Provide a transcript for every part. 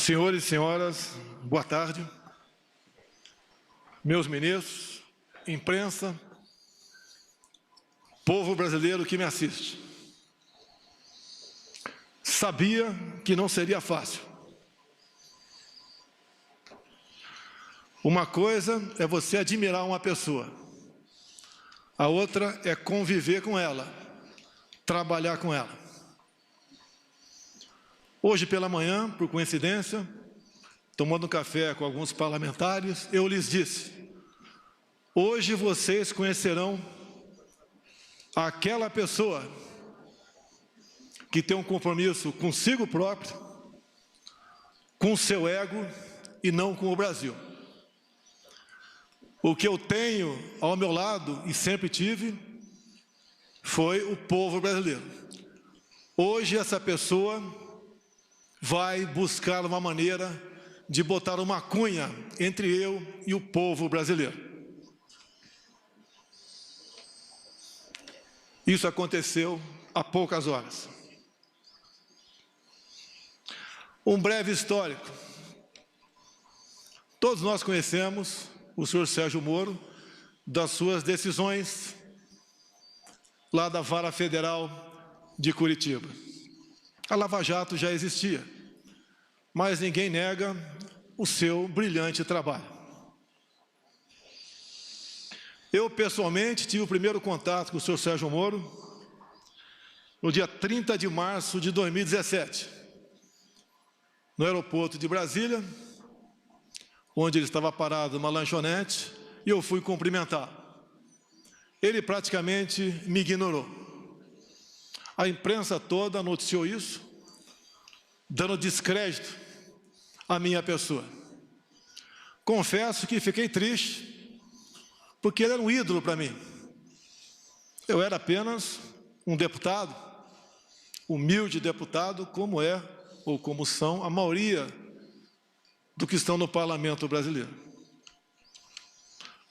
Senhores e senhoras, boa tarde. Meus ministros, imprensa, povo brasileiro que me assiste. Sabia que não seria fácil. Uma coisa é você admirar uma pessoa, a outra é conviver com ela, trabalhar com ela. Hoje pela manhã, por coincidência, tomando um café com alguns parlamentares, eu lhes disse: hoje vocês conhecerão aquela pessoa que tem um compromisso consigo próprio, com o seu ego e não com o Brasil. O que eu tenho ao meu lado, e sempre tive, foi o povo brasileiro. Hoje essa pessoa vai buscar uma maneira de botar uma cunha entre eu e o povo brasileiro. Isso aconteceu há poucas horas. Um breve histórico. Todos nós conhecemos o senhor Sérgio Moro, das suas decisões lá da Vara Federal de Curitiba. A Lava Jato já existia, mas ninguém nega o seu brilhante trabalho. Eu, pessoalmente, tive o primeiro contato com o senhor Sérgio Moro no dia 30 de março de 2017, no aeroporto de Brasília, onde ele estava parado numa lanchonete, e eu fui cumprimentar. Ele praticamente me ignorou. A imprensa toda noticiou isso, dando descrédito à minha pessoa. Confesso que fiquei triste, porque ele era um ídolo para mim. Eu era apenas um deputado, humilde deputado, como é, ou como são, a maioria do que estão no parlamento brasileiro.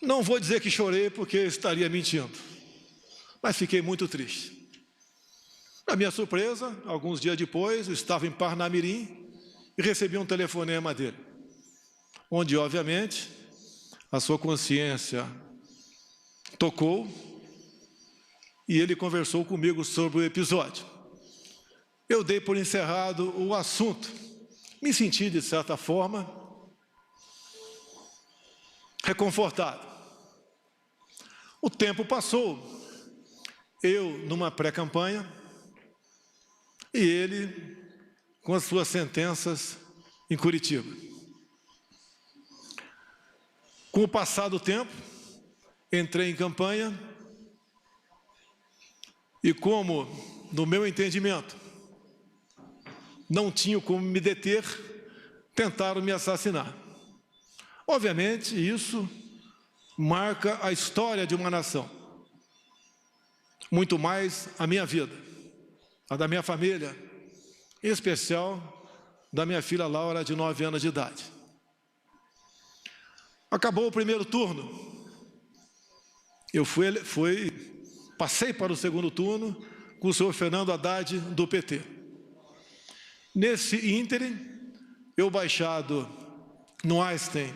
Não vou dizer que chorei, porque estaria mentindo, mas fiquei muito triste. Para minha surpresa, alguns dias depois, eu estava em Parnamirim e recebi um telefonema dele, onde, obviamente, a sua consciência tocou e ele conversou comigo sobre o episódio. Eu dei por encerrado o assunto. Me senti, de certa forma, reconfortado. O tempo passou, eu numa pré-campanha e ele com as suas sentenças em Curitiba. Com o passar do tempo, entrei em campanha e, como, no meu entendimento, não tinham como me deter, tentaram me assassinar. Obviamente, isso marca a história de uma nação. Muito mais a minha vida, a da minha família, em especial da minha filha Laura, de 9 anos de idade. Acabou o primeiro turno. Eu passei para o segundo turno com o senhor Fernando Haddad, do PT. Nesse ínterim, eu baixado no Einstein,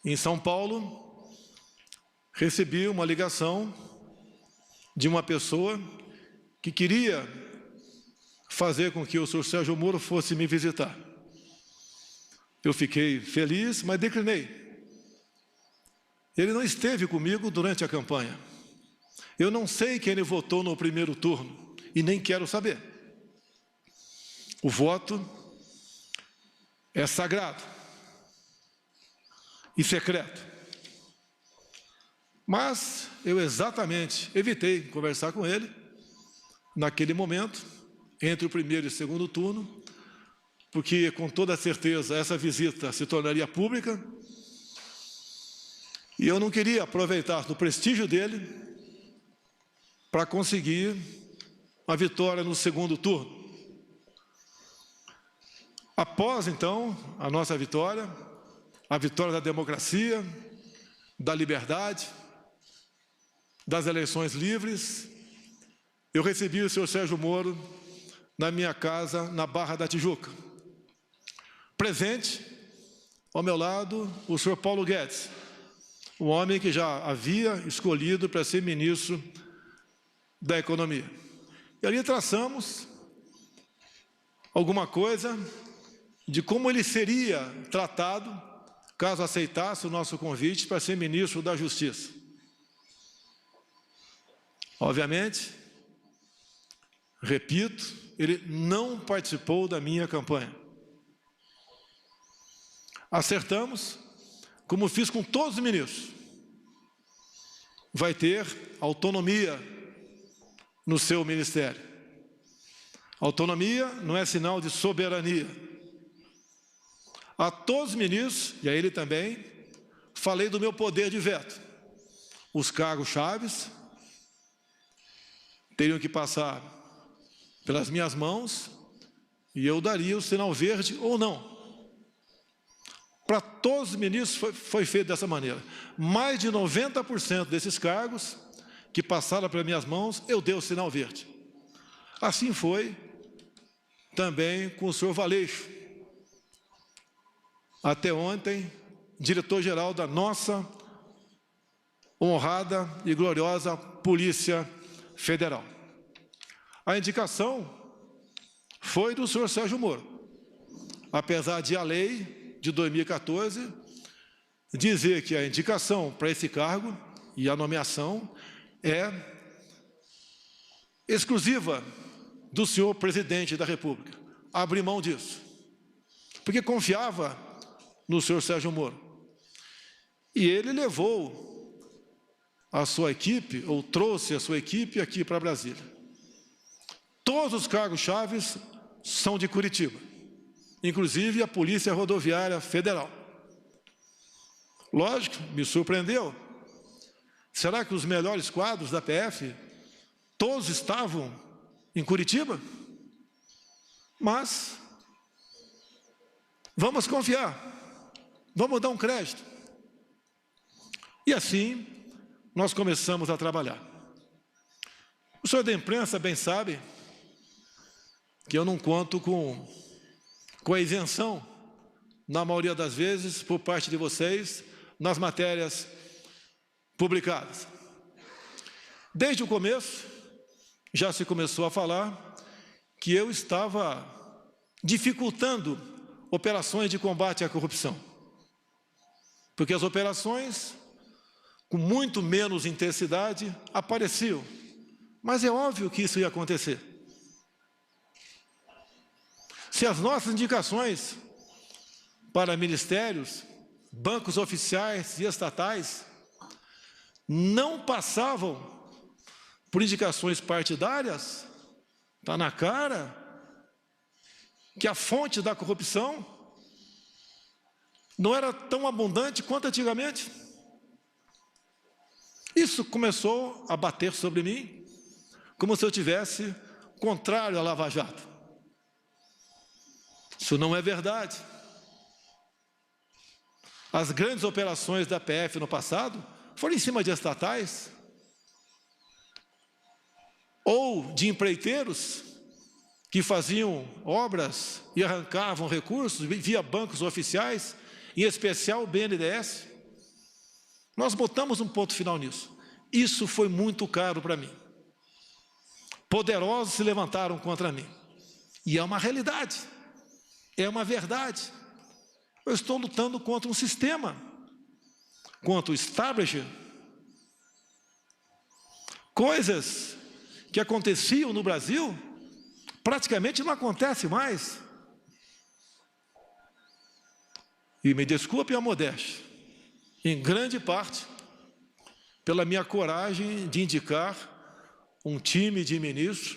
em São Paulo, recebi uma ligação de uma pessoa que queria fazer com que o senhor Sérgio Moro fosse me visitar. Eu fiquei feliz, mas declinei. Ele não esteve comigo durante a campanha. Eu não sei quem ele votou no primeiro turno e nem quero saber. O voto é sagrado e secreto. Mas eu exatamente evitei conversar com ele naquele momento, entre o primeiro e o segundo turno, porque com toda certeza essa visita se tornaria pública e eu não queria aproveitar do prestígio dele para conseguir a vitória no segundo turno. Após, então, a nossa vitória, a vitória da democracia, da liberdade, das eleições livres, eu recebi o senhor Sérgio Moro na minha casa, na Barra da Tijuca. Presente, ao meu lado, o senhor Paulo Guedes, o homem que já havia escolhido para ser ministro da Economia. E ali traçamos alguma coisa de como ele seria tratado caso aceitasse o nosso convite para ser ministro da Justiça. Obviamente, repito, ele não participou da minha campanha. Acertamos, como fiz com todos os ministros, vai ter autonomia no seu ministério. Autonomia não é sinal de soberania. A todos os ministros, e a ele também, falei do meu poder de veto. Os cargos chaves teriam que passar pelas minhas mãos e eu daria o sinal verde ou não. Para todos os ministros foi feito dessa maneira. Mais de 90% desses cargos que passaram pelas minhas mãos, eu dei o sinal verde. Assim foi também com o senhor Valeixo. Até ontem, diretor-geral da nossa honrada e gloriosa Polícia Federal. A indicação foi do senhor Sérgio Moro, apesar de a lei de 2014 dizer que a indicação para esse cargo e a nomeação é exclusiva do senhor presidente da República. Abri mão disso, porque confiava no senhor Sérgio Moro. E ele levou a sua equipe, ou trouxe a sua equipe aqui para Brasília. Todos os cargos chaves são de Curitiba, inclusive a Polícia Rodoviária Federal. Lógico, me surpreendeu. Será que os melhores quadros da PF, todos estavam em Curitiba? Mas vamos confiar, vamos dar um crédito. E assim, nós começamos a trabalhar. O senhor da imprensa bem sabe que eu não conto com a isenção, na maioria das vezes, por parte de vocês, nas matérias publicadas. Desde o começo, já se começou a falar que eu estava dificultando operações de combate à corrupção. Porque as operações, com muito menos intensidade, apareciam. Mas é óbvio que isso ia acontecer. Se as nossas indicações para ministérios, bancos oficiais e estatais não passavam por indicações partidárias, está na cara que a fonte da corrupção não era tão abundante quanto antigamente. Isso começou a bater sobre mim, como se eu tivesse contrário à Lava Jato. Isso não é verdade. As grandes operações da PF no passado foram em cima de estatais ou de empreiteiros que faziam obras e arrancavam recursos via bancos oficiais, em especial o BNDES. Nós botamos um ponto final nisso. Isso foi muito caro para mim. Poderosos se levantaram contra mim. E é uma realidade. É uma verdade. Eu estou lutando contra um sistema, contra o establishment. Coisas que aconteciam no Brasil, praticamente não acontecem mais. E me desculpe a modéstia, em grande parte, pela minha coragem de indicar um time de ministros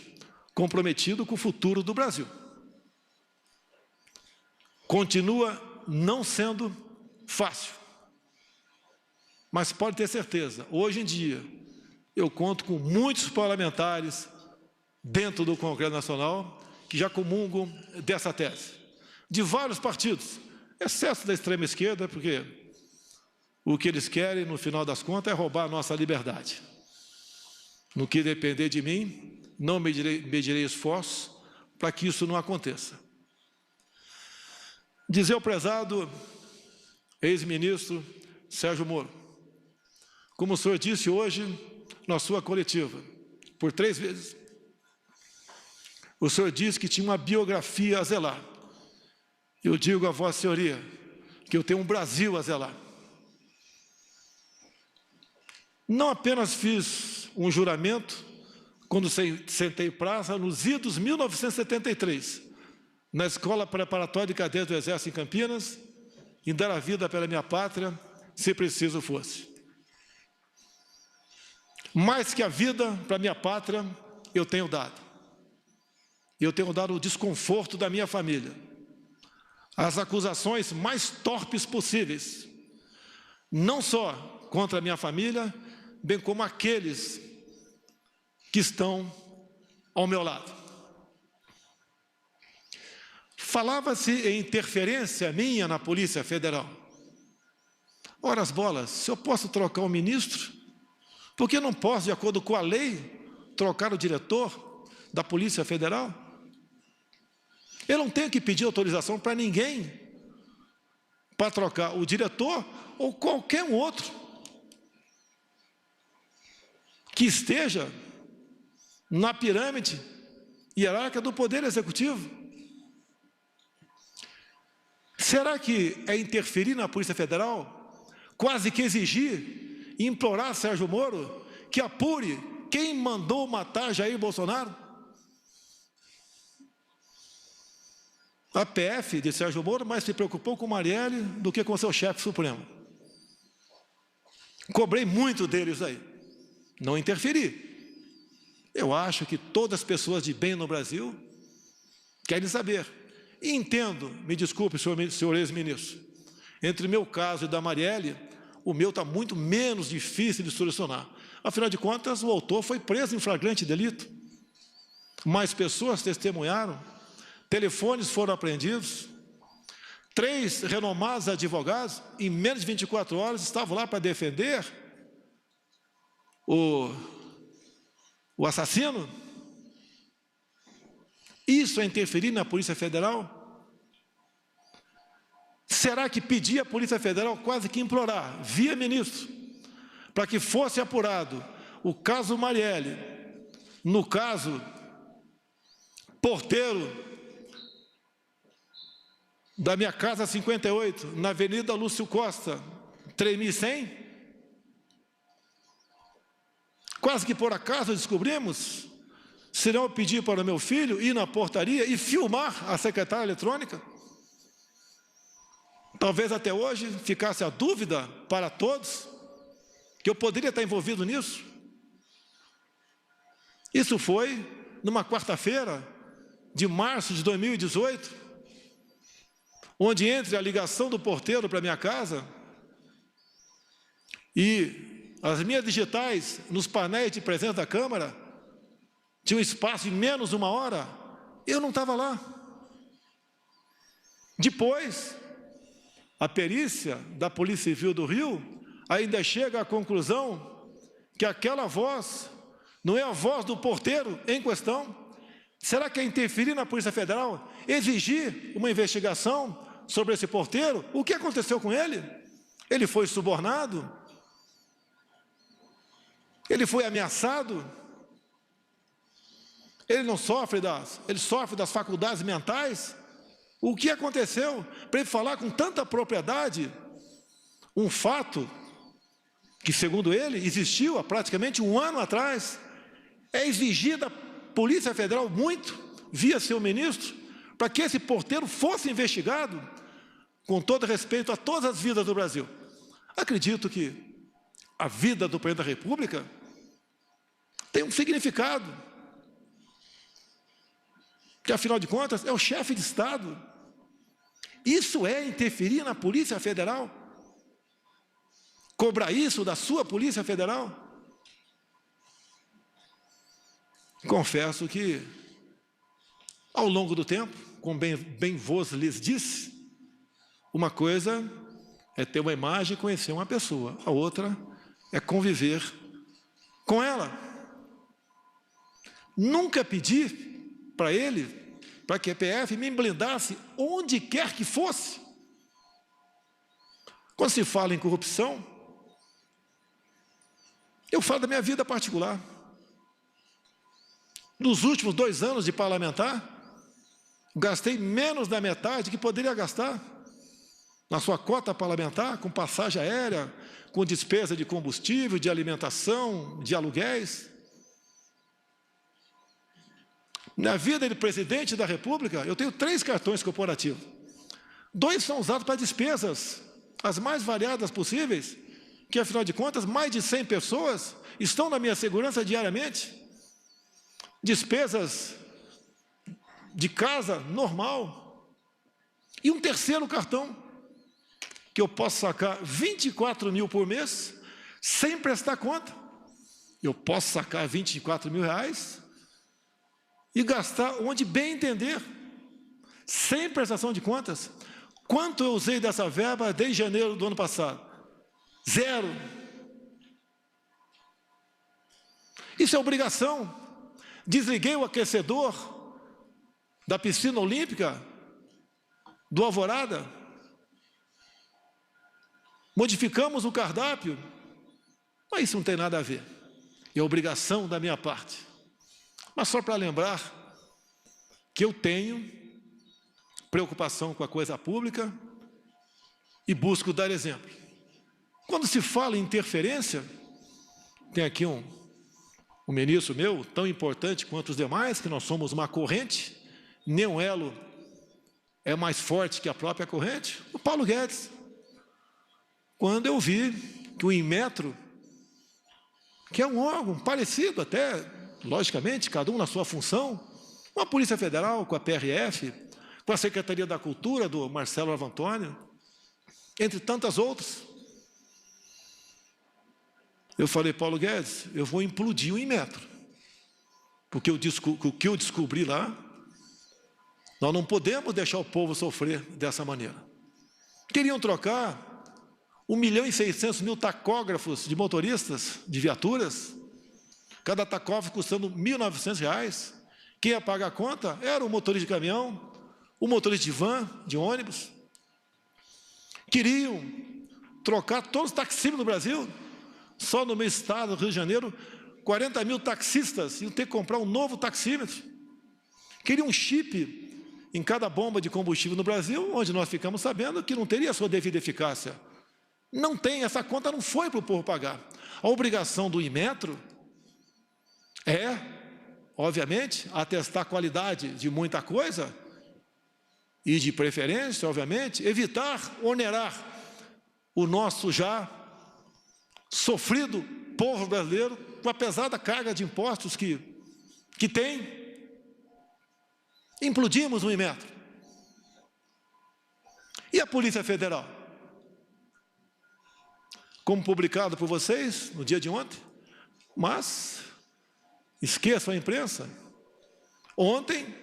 comprometido com o futuro do Brasil. Continua não sendo fácil, mas pode ter certeza, hoje em dia, eu conto com muitos parlamentares dentro do Congresso Nacional que já comungam dessa tese, de vários partidos, exceto da extrema esquerda, porque o que eles querem, no final das contas, é roubar a nossa liberdade. No que depender de mim, não medirei esforço para que isso não aconteça. dizer ao prezado ex-ministro Sérgio Moro, como o senhor disse hoje na sua coletiva, por 3 vezes, o senhor disse que tinha uma biografia a zelar. Eu digo a Vossa Senhoria que eu tenho um Brasil a zelar. Não apenas fiz um juramento, quando sentei praça nos idos 1973, na Escola Preparatória de Cadetes do Exército em Campinas, em dar a vida pela minha pátria, se preciso fosse. Mais que a vida para minha pátria, eu tenho dado. Eu tenho dado o desconforto da minha família, as acusações mais torpes possíveis, não só contra a minha família, bem como aqueles que estão ao meu lado. Falava-se em interferência minha na Polícia Federal. Ora as bolas, se eu posso trocar o ministro, por que não posso, de acordo com a lei, trocar o diretor da Polícia Federal? Eu não tenho que pedir autorização para ninguém para trocar o diretor ou qualquer um outro que esteja na pirâmide hierárquica do Poder Executivo. Será que é interferir na Polícia Federal? Quase que exigir e implorar a Sérgio Moro que apure quem mandou matar Jair Bolsonaro? A PF de Sérgio Moro mais se preocupou com Marielle do que com seu chefe supremo. Cobrei muito deles aí. Não interferi. Eu acho que todas as pessoas de bem no Brasil querem saber. E entendo, me desculpe, senhor ex-ministro, entre o meu caso e da Marielle, o meu está muito menos difícil de solucionar. Afinal de contas, o autor foi preso em flagrante delito. Mais pessoas testemunharam, telefones foram apreendidos, 3 renomados advogados, em menos de 24 horas, estavam lá para defender o assassino. Isso é interferir na Polícia Federal? Será que pedir à Polícia Federal, quase que implorar, via ministro, para que fosse apurado o caso Marielle, no caso porteiro da minha casa 58, na Avenida Lúcio Costa, 3100? Quase que por acaso descobrimos, se não eu pedir para o meu filho ir na portaria e filmar a secretária eletrônica. Talvez até hoje ficasse a dúvida para todos que eu poderia estar envolvido nisso. Isso foi numa quarta-feira de março de 2018, onde entre a ligação do porteiro para a minha casa e as minhas digitais nos painéis de presença da Câmara, tinha um espaço de menos de 1 hora, eu não estava lá. Depois, a perícia da Polícia Civil do Rio ainda chega à conclusão que aquela voz não é a voz do porteiro em questão. Será que é interferir na Polícia Federal? Exigir uma investigação sobre esse porteiro? O que aconteceu com ele? Ele foi subornado? Ele foi ameaçado? Ele não sofre ele sofre das faculdades mentais? O que aconteceu para ele falar com tanta propriedade um fato que, segundo ele, existiu há praticamente 1 ano atrás? É exigir da Polícia Federal muito, via seu ministro, para que esse porteiro fosse investigado, com todo respeito a todas as vidas do Brasil. Acredito que a vida do Presidente da República tem um significado, que, afinal de contas, é o chefe de Estado. Isso é interferir na Polícia Federal? Cobrar isso da sua Polícia Federal? Confesso que, ao longo do tempo, como bem vos lhes disse, uma coisa é ter uma imagem e conhecer uma pessoa, a outra é conviver com ela. Nunca pedi para ele para que a PF me blindasse onde quer que fosse. Quando se fala em corrupção, eu falo da minha vida particular. Nos últimos 2 anos de parlamentar, gastei menos da metade que poderia gastar na sua cota parlamentar, com passagem aérea, com despesa de combustível, de alimentação, de aluguéis. Na vida de presidente da República, eu tenho 3 cartões corporativos. 2 são usados para despesas, as mais variadas possíveis, que, afinal de contas, mais de 100 pessoas estão na minha segurança diariamente. Despesas de casa, normal. E um 3º cartão, que eu posso sacar 24 mil por mês, sem prestar conta. Eu posso sacar 24 mil reais e gastar onde bem entender, sem prestação de contas. Quanto eu usei dessa verba desde janeiro do ano passado? 0. Isso é obrigação. Desliguei o aquecedor da piscina olímpica do Alvorada. Modificamos o cardápio. Mas isso não tem nada a ver. É obrigação da minha parte. Mas só para lembrar que eu tenho preocupação com a coisa pública e busco dar exemplo. Quando se fala em interferência, tem aqui um ministro meu, tão importante quanto os demais, que nós somos uma corrente, nenhum elo é mais forte que a própria corrente, o Paulo Guedes. Quando eu vi que o Inmetro, que é um órgão parecido até, logicamente, cada um na sua função, com a Polícia Federal, com a PRF, com a Secretaria da Cultura, do Marcelo Arvantônio, entre tantas outras. Eu falei, Paulo Guedes, eu vou implodir o Inmetro, porque o que eu descobri lá, nós não podemos deixar o povo sofrer dessa maneira. Queriam trocar 1.600.000 tacógrafos de motoristas, de viaturas, cada tacógrafo custando R$ 1.900. Quem ia pagar a conta era o motorista de caminhão, o motorista de van, de ônibus. Queriam trocar todos os taxímetros do Brasil. Só no meu estado, Rio de Janeiro, 40 mil taxistas iam ter que comprar um novo taxímetro. Queriam um chip em cada bomba de combustível no Brasil, onde nós ficamos sabendo que não teria a sua devida eficácia. Não tem, essa conta não foi para o povo pagar. A obrigação do Inmetro é, obviamente, atestar a qualidade de muita coisa e, de preferência, obviamente, evitar onerar o nosso já sofrido povo brasileiro com a pesada carga de impostos que tem. Implodimos o Inmetro. E a Polícia Federal? Como publicado por vocês no dia de ontem, mas esqueçam a imprensa. Ontem,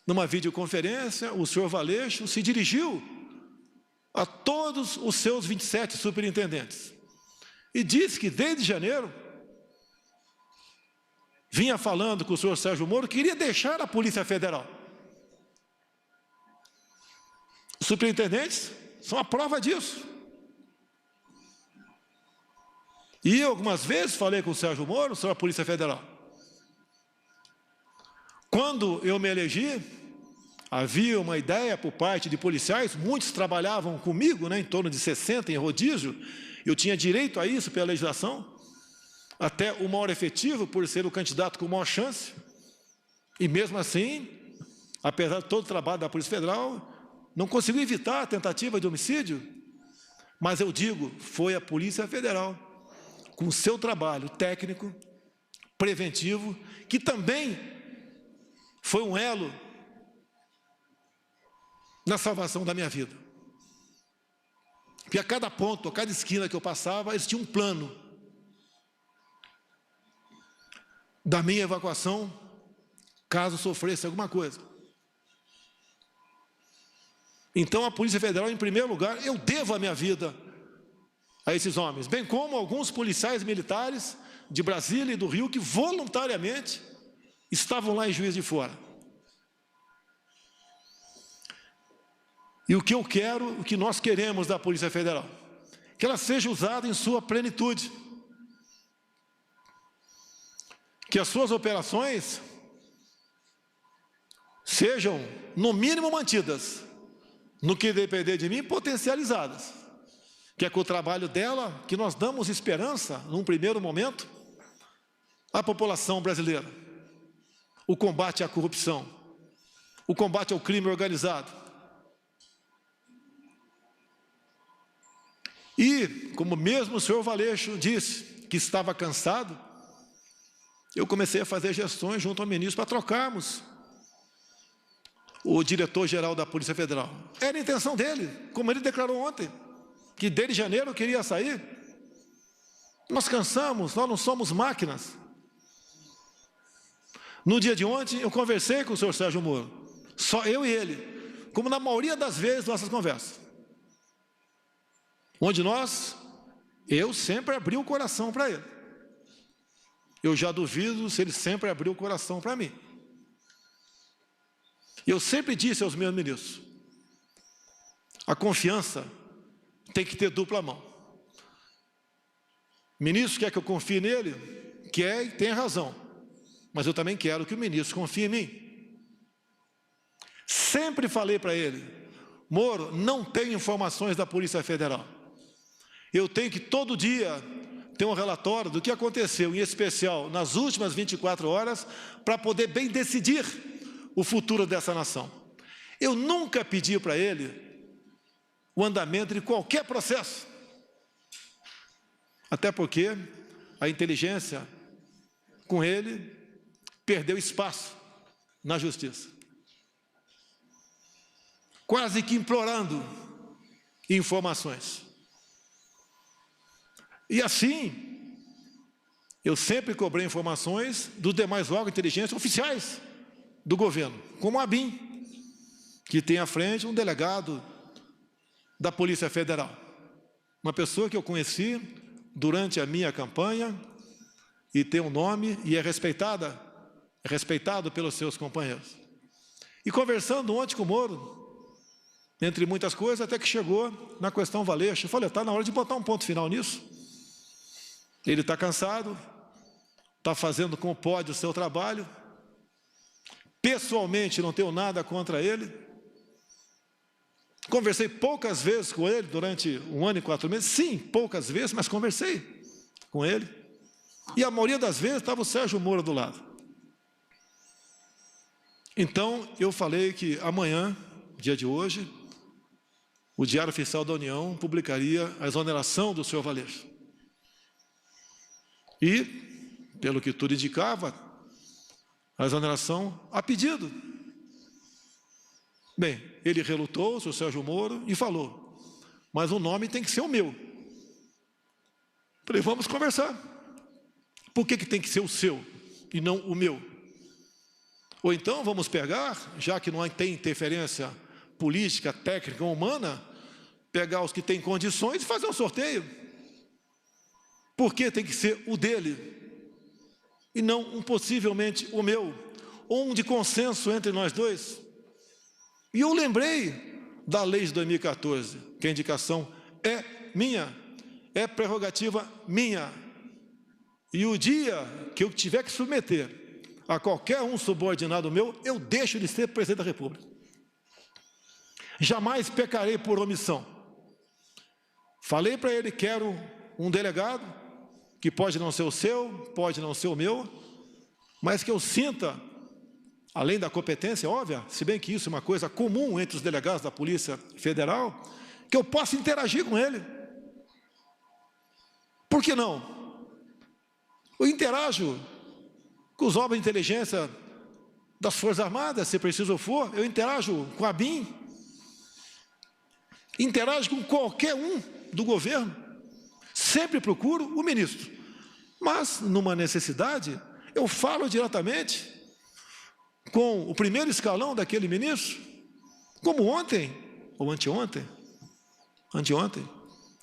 numa videoconferência, o senhor Valeixo se dirigiu a todos os seus 27 superintendentes e disse que desde janeiro vinha falando com o senhor Sérgio Moro que queria deixar a Polícia Federal. Os superintendentes são a prova disso. E eu, algumas vezes, falei com o Sérgio Moro sobre a Polícia Federal. Quando eu me elegi, havia uma ideia por parte de policiais, muitos trabalhavam comigo, em torno de 60 em rodízio, eu tinha direito a isso pela legislação, até o maior efetivo, por ser o candidato com maior chance, e mesmo assim, apesar de todo o trabalho da Polícia Federal, não conseguiu evitar a tentativa de homicídio, mas eu digo, foi a Polícia Federal, com seu trabalho técnico, preventivo, que também foi um elo na salvação da minha vida. Porque a cada ponto, a cada esquina que eu passava, eles tinham um plano da minha evacuação, caso sofresse alguma coisa. Então, a Polícia Federal, em primeiro lugar, eu devo a minha vida a esses homens, bem como alguns policiais militares de Brasília e do Rio que voluntariamente estavam lá em Juiz de Fora. E o que eu quero, o que nós queremos da Polícia Federal, que ela seja usada em sua plenitude, que as suas operações sejam, no mínimo, mantidas, no que depender de mim, potencializadas, que é com o trabalho dela que nós damos esperança, num primeiro momento, à população brasileira. O combate à corrupção, o combate ao crime organizado. E, como mesmo o senhor Valeixo disse que estava cansado, eu comecei a fazer gestões junto ao ministro para trocarmos o diretor-geral da Polícia Federal. Era a intenção dele, como ele declarou ontem, que desde janeiro queria sair. Nós cansamos, nós não somos máquinas. No dia de ontem, eu conversei com o senhor Sérgio Moro, só eu e ele, como na maioria das vezes nossas conversas, onde eu sempre abri o coração para ele. Eu já duvido se ele sempre abriu o coração para mim. Eu sempre disse aos meus ministros, a confiança tem que ter dupla mão. O ministro quer que eu confie nele, quer e tem razão, mas eu também quero que o ministro confie em mim. Sempre falei para ele, Moro, não tenho informações da Polícia Federal. Eu tenho que todo dia ter um relatório do que aconteceu, em especial nas últimas 24 horas, para poder bem decidir o futuro dessa nação. Eu nunca pedi para ele o andamento de qualquer processo, até porque a inteligência com ele perdeu espaço na justiça, quase que implorando informações. E assim, eu sempre cobrei informações dos demais órgãos de inteligência oficiais do governo, como a ABIN, que tem à frente um delegado da Polícia Federal, uma pessoa que eu conheci durante a minha campanha e tem um nome e é respeitado pelos seus companheiros. E conversando ontem com o Moro, entre muitas coisas, até que chegou na questão Valeixo, eu falei, está na hora de botar um ponto final nisso. Ele está cansado, está fazendo como pode o seu trabalho. Pessoalmente, não tenho nada contra ele. Conversei poucas vezes com ele durante 1 ano e 4 meses. Sim, poucas vezes, mas conversei com ele. E a maioria das vezes estava o Sérgio Moro do lado. Então, eu falei que amanhã, dia de hoje, o Diário Oficial da União publicaria a exoneração do senhor Valeixo. E, pelo que tudo indicava, a exoneração a pedido. Bem, ele relutou, o senhor Sérgio Moro, e falou, mas o nome tem que ser o meu. Falei, vamos conversar. Por que tem que ser o seu e não o meu? Ou então vamos pegar, já que não tem interferência política, técnica, humana, pegar os que têm condições e fazer um sorteio. Por que tem que ser o dele e não possivelmente o meu, ou um de consenso entre nós dois? E eu lembrei da lei de 2014, que a indicação é minha, é prerrogativa minha. E o dia que eu tiver que submeter a qualquer um subordinado meu, eu deixo de ser presidente da República. Jamais pecarei por omissão. Falei para ele, quero um delegado, que pode não ser o seu, pode não ser o meu, mas que eu sinta, além da competência óbvia, se bem que isso é uma coisa comum entre os delegados da Polícia Federal, que eu possa interagir com ele. Por que não? Eu interajo com os órgãos de inteligência das Forças Armadas, se preciso for, eu interajo com a ABIN, interajo com qualquer um do governo, sempre procuro o ministro, mas numa necessidade, eu falo diretamente com o primeiro escalão daquele ministro, como ontem, ou anteontem,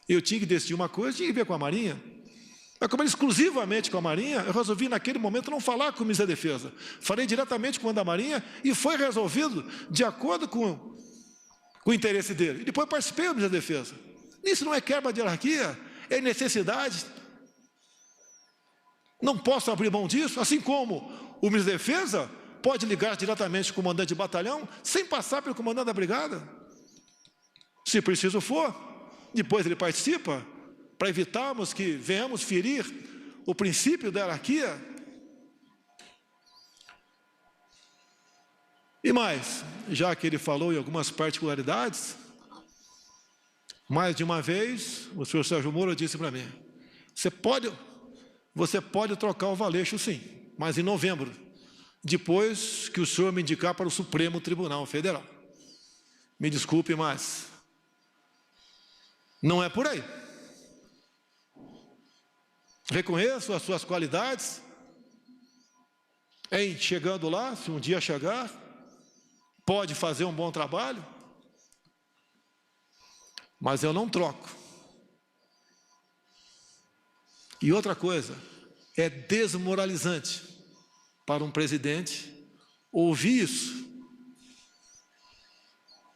eu tinha que decidir uma coisa, tinha que ver com a Marinha. Mas como era exclusivamente com a Marinha, eu resolvi naquele momento não falar com o ministro da Defesa. Falei diretamente com o da Marinha e foi resolvido de acordo com com o interesse dele. E depois participei do Ministério da Defesa. Isso não é quebra de hierarquia, é necessidade. Não posso abrir mão disso, assim como o Ministério da Defesa pode ligar diretamente com o comandante de batalhão, sem passar pelo comandante da brigada. Se preciso for, depois ele participa, para evitarmos que venhamos ferir o princípio da hierarquia. E mais, já que ele falou em algumas particularidades, mais de uma vez, o senhor Sérgio Moro disse para mim, você pode trocar o Valeixo sim, mas em novembro, depois que o senhor me indicar para o Supremo Tribunal Federal. Me desculpe, mas não é por aí. Reconheço as suas qualidades em chegando lá, se um dia chegar, pode fazer um bom trabalho, mas eu não troco. E outra coisa, é desmoralizante para um presidente ouvir isso,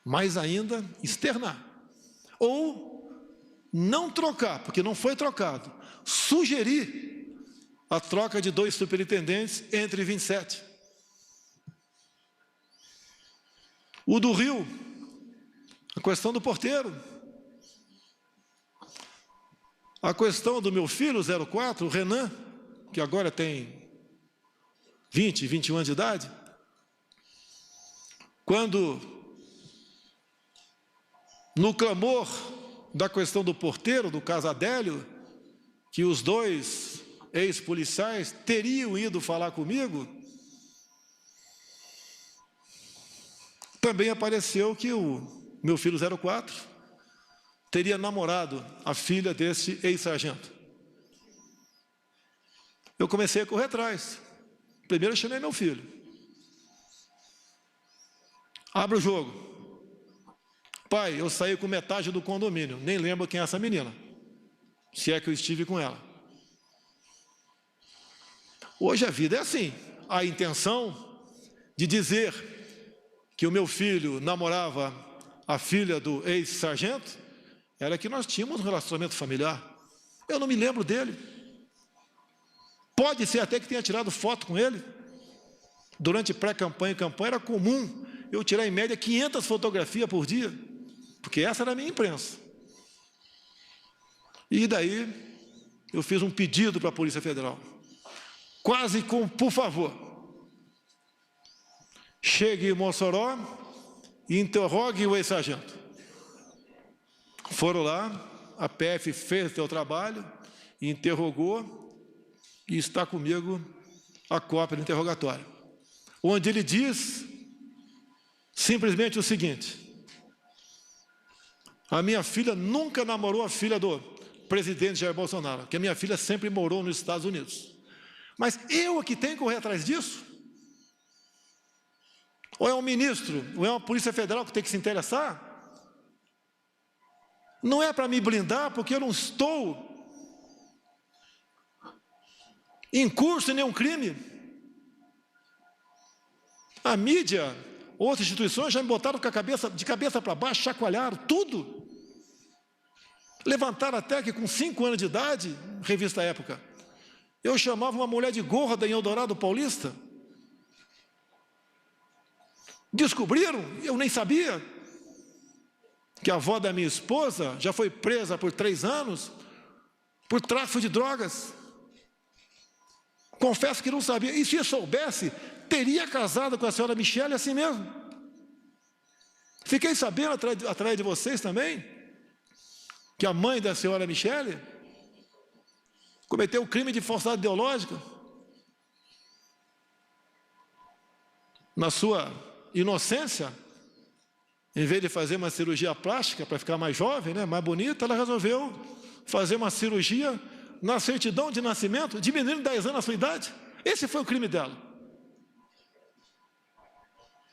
mais ainda externar, ou não trocar, porque não foi trocado, sugerir a troca de 2 superintendentes entre 27. O do Rio, a questão do porteiro. A questão do meu filho, 04, o Renan, que agora tem 20, 21 anos de idade. Quando, no clamor da questão do porteiro, do caso Adélio, que os 2 ex-policiais teriam ido falar comigo, também apareceu que o meu filho 04 teria namorado a filha desse ex-sargento. Eu comecei a correr atrás. Primeiro eu chamei meu filho. Abre o jogo. Pai, eu saí com metade do condomínio, nem lembro quem é essa menina, se é que eu estive com ela. Hoje a vida é assim. A intenção de dizer que o meu filho namorava a filha do ex-sargento era que nós tínhamos um relacionamento familiar. Eu não me lembro dele. Pode ser até que tenha tirado foto com ele. Durante pré-campanha e campanha era comum eu tirar em média 500 fotografias por dia, porque essa era a minha imprensa. E daí eu fiz um pedido para a Polícia Federal, quase com por favor, chegue em Mossoró e interrogue o ex-sargento. Foram lá, a PF fez o seu trabalho, interrogou e está comigo a cópia do interrogatório, onde ele diz simplesmente o seguinte: a minha filha nunca namorou a filha do presidente Jair Bolsonaro, que a minha filha sempre morou nos Estados Unidos. Mas eu é que tenho que correr atrás disso? Ou é um ministro, ou é uma Polícia Federal que tem que se interessar? Não é para me blindar, porque eu não estou em curso em nenhum crime. A mídia, outras instituições já me botaram de cabeça para baixo, chacoalharam tudo. Levantaram até que com 5 anos de idade, revista Época, eu chamava uma mulher de gorda em Eldorado Paulista. Descobriram, eu nem sabia, que a avó da minha esposa já foi presa por 3 anos por tráfico de drogas. Confesso que não sabia. E se eu soubesse, teria casado com a senhora Michele assim mesmo. Fiquei sabendo através de vocês também que a mãe da senhora Michele cometeu o crime de falsidade ideológica. Na sua inocência, em vez de fazer uma cirurgia plástica para ficar mais jovem, né, mais bonita, ela resolveu fazer uma cirurgia na certidão de nascimento, diminuindo 10 anos a sua idade. Esse foi o crime dela.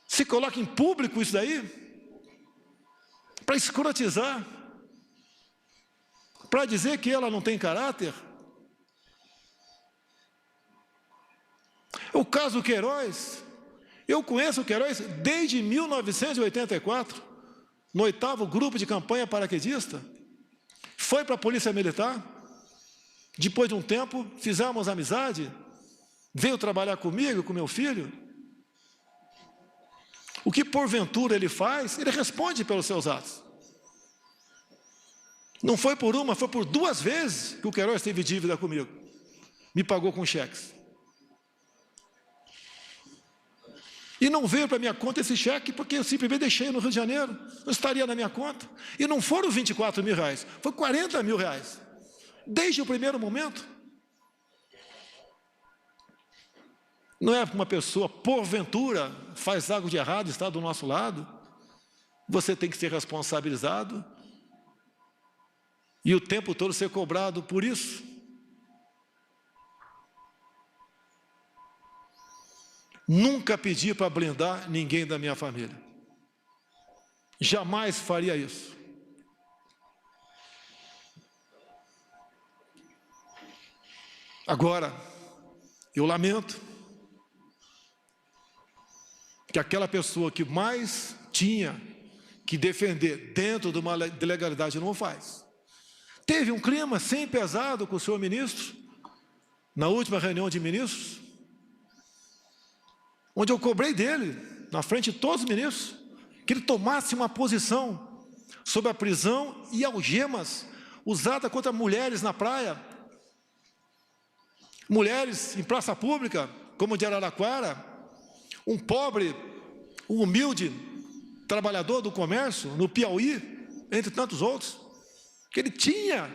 Se coloca em público isso daí, para escrotizar, para dizer que ela não tem caráter. O caso Queiroz, eu conheço o Queiroz desde 1984, no 8º grupo de campanha paraquedista, foi para a Polícia Militar, depois de um tempo, fizemos amizade, veio trabalhar comigo, com meu filho. O que porventura ele faz, ele responde pelos seus atos. Não foi por uma, foi por 2 vezes que o Queiroz teve dívida comigo. Me pagou com cheques. E não veio para minha conta esse cheque, porque eu simplesmente deixei no Rio de Janeiro. Não estaria na minha conta. E não foram 24 mil reais, foi 40 mil reais. Desde o primeiro momento. Não é porque uma pessoa, porventura, faz algo de errado, está do nosso lado. Você tem que ser responsabilizado. E o tempo todo ser cobrado por isso. Nunca pedi para blindar ninguém da minha família. Jamais faria isso. Agora, eu lamento que aquela pessoa que mais tinha que defender dentro de uma legalidade não faz. Teve um clima sem pesado com o senhor ministro, na última reunião de ministros, onde eu cobrei dele, na frente de todos os ministros, que ele tomasse uma posição sobre a prisão e algemas usada contra mulheres na praia, mulheres em praça pública, como de Araraquara, um pobre, um humilde trabalhador do comércio, no Piauí, entre tantos outros, que ele tinha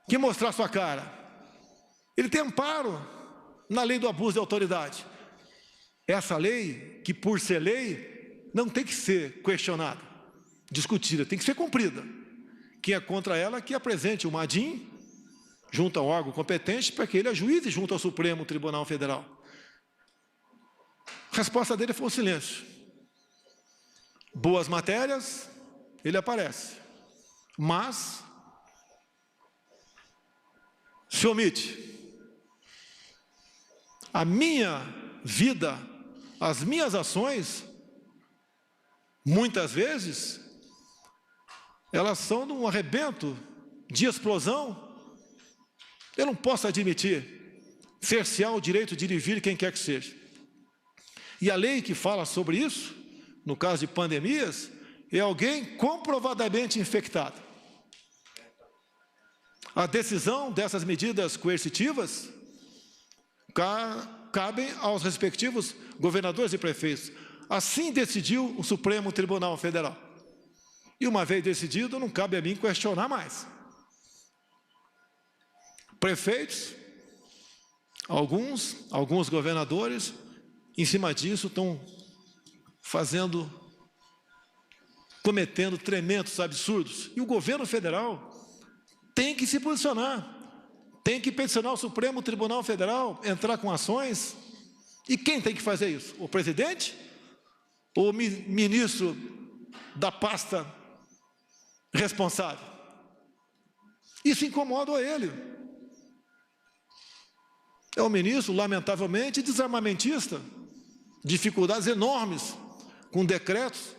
que mostrar sua cara. Ele tem amparo na lei do abuso de autoridade. Essa lei, que por ser lei, não tem que ser questionada, discutida, tem que ser cumprida. Quem é contra ela, que apresente uma ADIM junto ao órgão competente para que ele ajuize junto ao Supremo Tribunal Federal. A resposta dele foi o silêncio. Boas matérias, ele aparece. Mas se omite. A minha vida, as minhas ações, muitas vezes, elas são de um arrebento, de explosão. Eu não posso admitir cercear o direito de ir e vir quem quer que seja. E a lei que fala sobre isso, no caso de pandemias, é alguém comprovadamente infectado. A decisão dessas medidas coercitivas cabem aos respectivos governadores e prefeitos. Assim decidiu o Supremo Tribunal Federal. E uma vez decidido, não cabe a mim questionar mais. Prefeitos, alguns governadores, em cima disso, estão cometendo tremendos absurdos. E o governo federal tem que se posicionar, tem que peticionar o Supremo Tribunal Federal, entrar com ações. E quem tem que fazer isso? O presidente? Ou o ministro da pasta responsável? Isso incomoda ele. É um ministro, lamentavelmente, desarmamentista, dificuldades enormes com decretos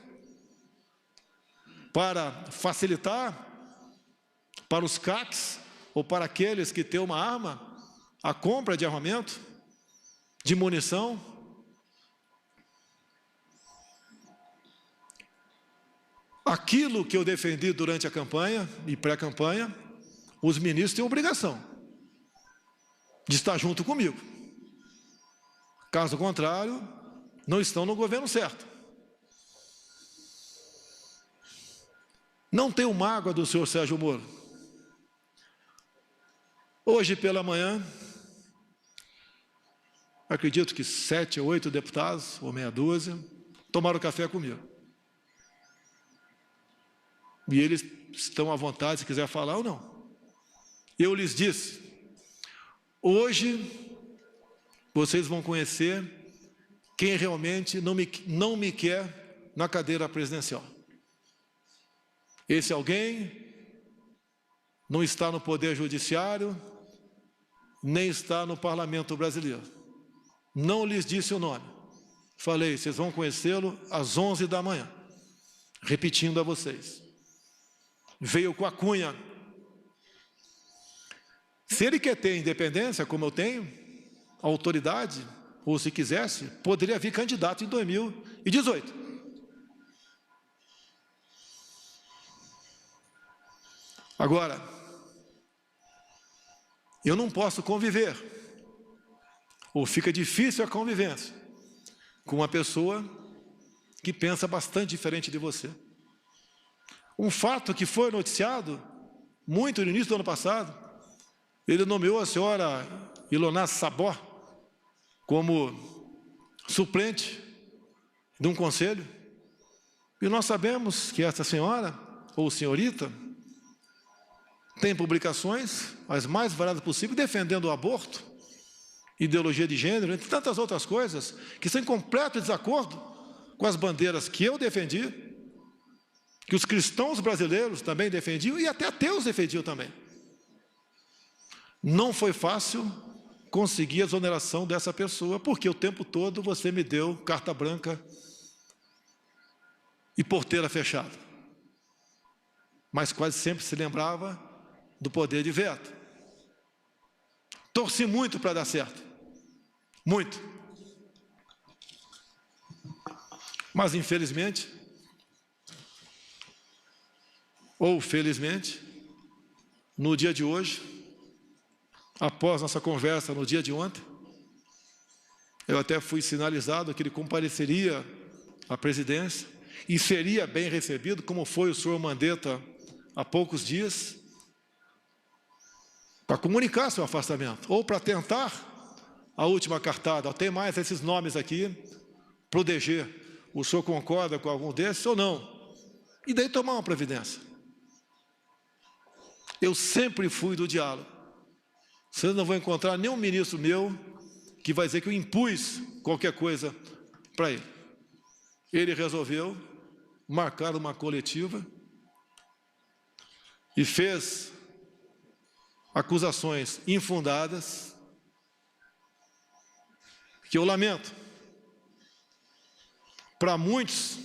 para facilitar para os CACs ou para aqueles que têm uma arma, a compra de armamento, de munição. Aquilo que eu defendi durante a campanha e pré-campanha, os ministros têm obrigação de estar junto comigo. Caso contrário, não estão no governo certo. Não tenho mágoa do senhor Sérgio Moro. Hoje pela manhã, acredito que 7 ou 8 deputados, ou meia dúzia, tomaram café comigo. E eles estão à vontade, se quiser falar ou não. Eu lhes disse, hoje vocês vão conhecer quem realmente não me quer na cadeira presidencial. Esse alguém não está no Poder Judiciário, nem está no Parlamento Brasileiro. Não lhes disse o nome. Falei, vocês vão conhecê-lo às 11 da manhã. repetindo a vocês, veio com a cunha. Se ele quer ter independência, como eu tenho, autoridade, ou se quisesse, poderia vir candidato em 2018. Agora, eu não posso conviver, ou fica difícil a convivência, com uma pessoa que pensa bastante diferente de você. Um fato que foi noticiado muito no início do ano passado, ele nomeou a senhora Ilona Sabó como suplente de um conselho, e nós sabemos que essa senhora, ou senhorita, tem publicações, as mais variadas possíveis, defendendo o aborto, ideologia de gênero, entre tantas outras coisas, que são em completo desacordo com as bandeiras que eu defendi, que os cristãos brasileiros também defendiam, e até ateus defendiam também. Não foi fácil conseguir a exoneração dessa pessoa, porque o tempo todo você me deu carta branca e porteira fechada. Mas quase sempre se lembrava do poder de veto. Torci muito para dar certo. Muito. Mas, infelizmente, ou felizmente, no dia de hoje, após nossa conversa no dia de ontem, eu até fui sinalizado que ele compareceria à presidência e seria bem recebido, como foi o senhor Mandetta há poucos dias, para comunicar seu afastamento, ou para tentar a última cartada. Tem mais esses nomes aqui, para o DG. O senhor concorda com algum desses ou não? E daí tomar uma providência. Eu sempre fui do diálogo. Vocês não vão encontrar nenhum ministro meu que vai dizer que eu impus qualquer coisa para ele. Ele resolveu marcar uma coletiva e fez acusações infundadas, que eu lamento. Para muitos,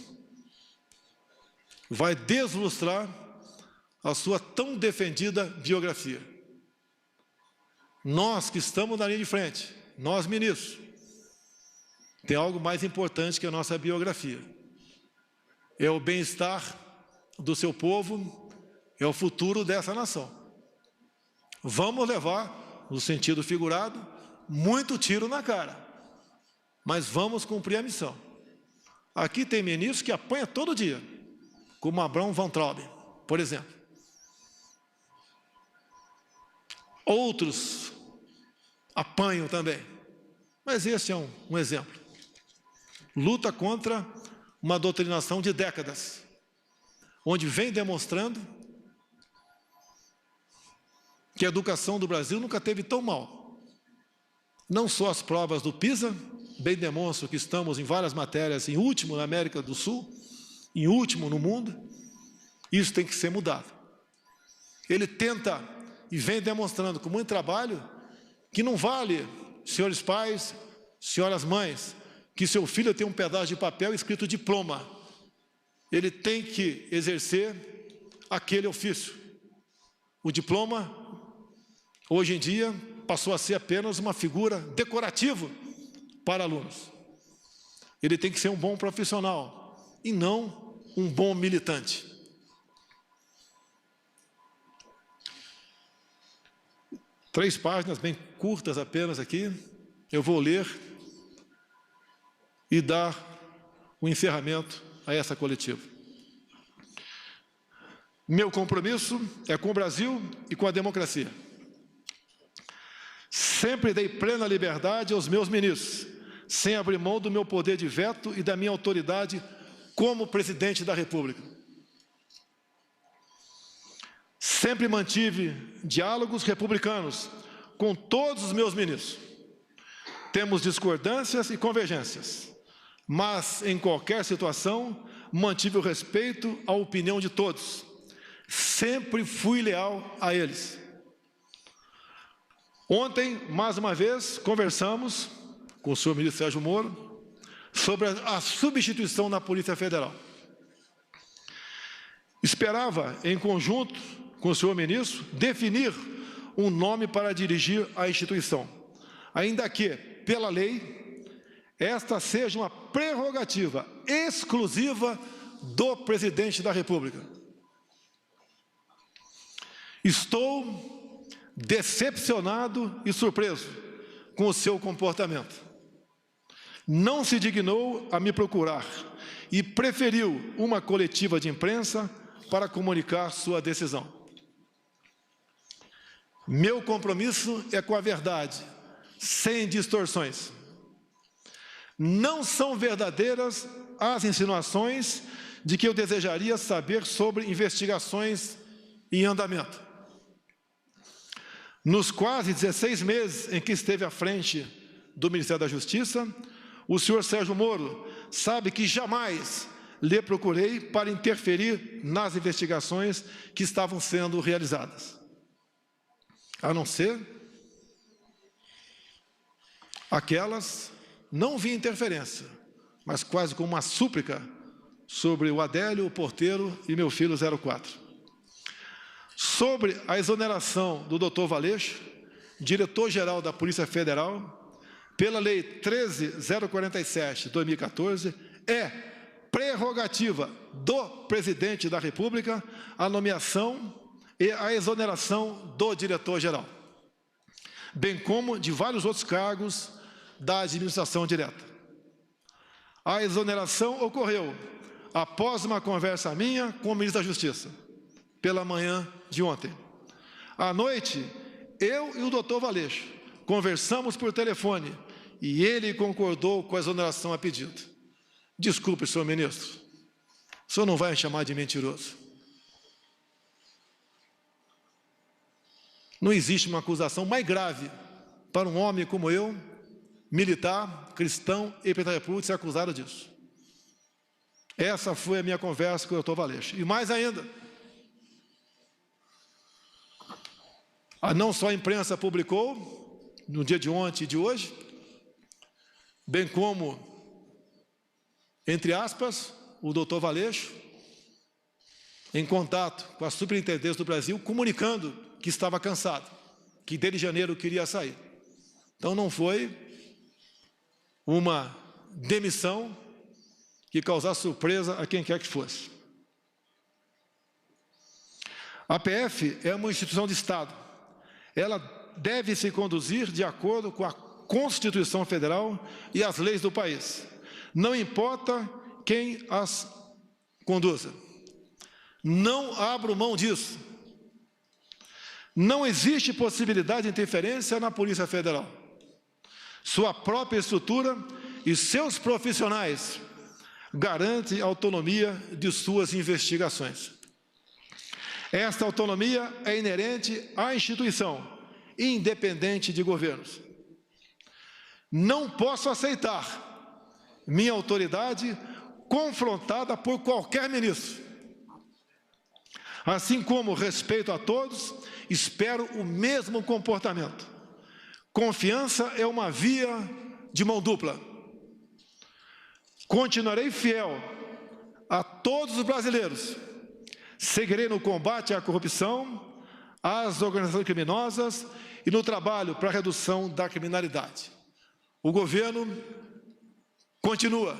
vai deslustrar a sua tão defendida biografia. Nós que estamos na linha de frente, nós ministros, tem algo mais importante que a nossa biografia. É o bem-estar do seu povo, é o futuro dessa nação. Vamos levar, no sentido figurado, muito tiro na cara, mas vamos cumprir a missão. Aqui tem ministros que apanham todo dia, como Abraham Van Trauben, por exemplo. Outros apanham também, mas esse é um exemplo. Luta contra uma doutrinação de décadas, onde vem demonstrando que a educação do Brasil nunca teve tão mal. Não só as provas do PISA, bem demonstram que estamos em várias matérias em último na América do Sul, em último no mundo. Isso tem que ser mudado. Ele tenta e vem demonstrando com muito trabalho que não vale, senhores pais, senhoras mães, que seu filho tem um pedaço de papel escrito diploma. Ele tem que exercer aquele ofício. O diploma, hoje em dia, passou a ser apenas uma figura decorativa para alunos. Ele tem que ser um bom profissional e não um bom militante. Três páginas bem curtas apenas aqui, eu vou ler e dar o encerramento a essa coletiva. Meu compromisso é com o Brasil e com a democracia. Sempre dei plena liberdade aos meus ministros, sem abrir mão do meu poder de veto e da minha autoridade como presidente da República. Sempre mantive diálogos republicanos com todos os meus ministros. Temos discordâncias e convergências, mas em qualquer situação mantive o respeito à opinião de todos. Sempre fui leal a eles. Ontem, mais uma vez, conversamos com o senhor ministro Sérgio Moro sobre a substituição na Polícia Federal. Esperava, em conjunto com o senhor ministro, definir um nome para dirigir a instituição, ainda que, pela lei, esta seja uma prerrogativa exclusiva do presidente da República. Estou decepcionado e surpreso com o seu comportamento. Não se dignou a me procurar e preferiu uma coletiva de imprensa para comunicar sua decisão. Meu compromisso é com a verdade, sem distorções. Não são verdadeiras as insinuações de que eu desejaria saber sobre investigações em andamento. Nos quase 16 meses em que esteve à frente do Ministério da Justiça, o senhor Sérgio Moro sabe que jamais lhe procurei para interferir nas investigações que estavam sendo realizadas. A não ser aquelas, não vi interferência, mas quase como uma súplica sobre o Adélio, o porteiro e meu filho 04. Sobre a exoneração do Dr. Valeixo, diretor-geral da Polícia Federal, pela Lei 13.047, 2014, é prerrogativa do Presidente da República a nomeação e a exoneração do diretor-geral, bem como de vários outros cargos da administração direta. A exoneração ocorreu após uma conversa minha com o ministro da Justiça, pela manhã de ontem. À noite, eu e o doutor Valeixo conversamos por telefone e ele concordou com a exoneração a pedido. Desculpe, senhor ministro, o senhor não vai me chamar de mentiroso. Não existe uma acusação mais grave para um homem como eu, militar, cristão e presidente da República, ser acusado disso. Essa foi a minha conversa com o doutor Valeixo. E mais ainda, não só a imprensa publicou, no dia de ontem e de hoje, bem como, entre aspas, o doutor Valeixo, em contato com a Superintendência do Brasil, comunicando que estava cansado, que desde janeiro queria sair. Então não foi uma demissão que causasse surpresa a quem quer que fosse. A PF é uma instituição de Estado. Ela deve se conduzir de acordo com a Constituição Federal e as leis do país. Não importa quem as conduza. Não abro mão disso. Não existe possibilidade de interferência na Polícia Federal. Sua própria estrutura e seus profissionais garantem a autonomia de suas investigações. Esta autonomia é inerente à instituição, independente de governos. Não posso aceitar minha autoridade confrontada por qualquer ministro. Assim como respeito a todos, espero o mesmo comportamento. Confiança é uma via de mão dupla. Continuarei fiel a todos os brasileiros. Seguirei no combate à corrupção, às organizações criminosas e no trabalho para a redução da criminalidade. O governo continua.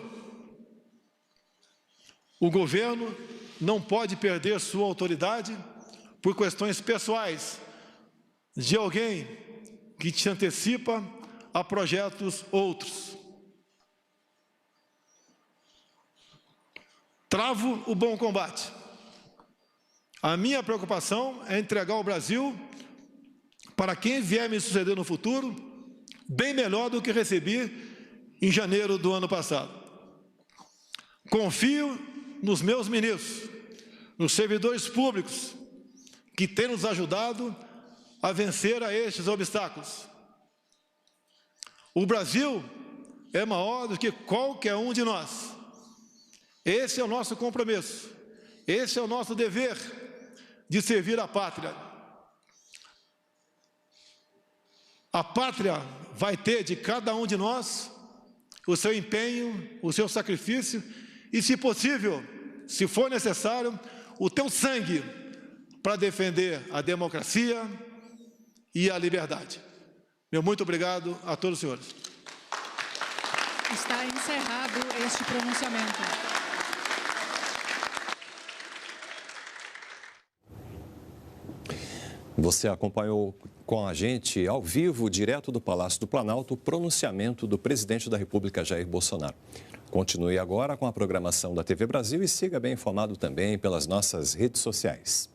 O governo não pode perder sua autoridade por questões pessoais de alguém que se antecipa a projetos outros. Travo o bom combate. A minha preocupação é entregar o Brasil para quem vier me suceder no futuro, bem melhor do que recebi em janeiro do ano passado. Confio nos meus ministros, nos servidores públicos, que têm nos ajudado a vencer a estes obstáculos. O Brasil é maior do que qualquer um de nós. Esse é o nosso compromisso, esse é o nosso dever de servir a pátria. A pátria vai ter de cada um de nós o seu empenho, o seu sacrifício e, se possível, se for necessário, o teu sangue para defender a democracia e a liberdade. Meu muito obrigado a todos os senhores. Está encerrado este pronunciamento. Você acompanhou com a gente, ao vivo, direto do Palácio do Planalto, o pronunciamento do presidente da República, Jair Bolsonaro. Continue agora com a programação da TV Brasil e siga bem informado também pelas nossas redes sociais.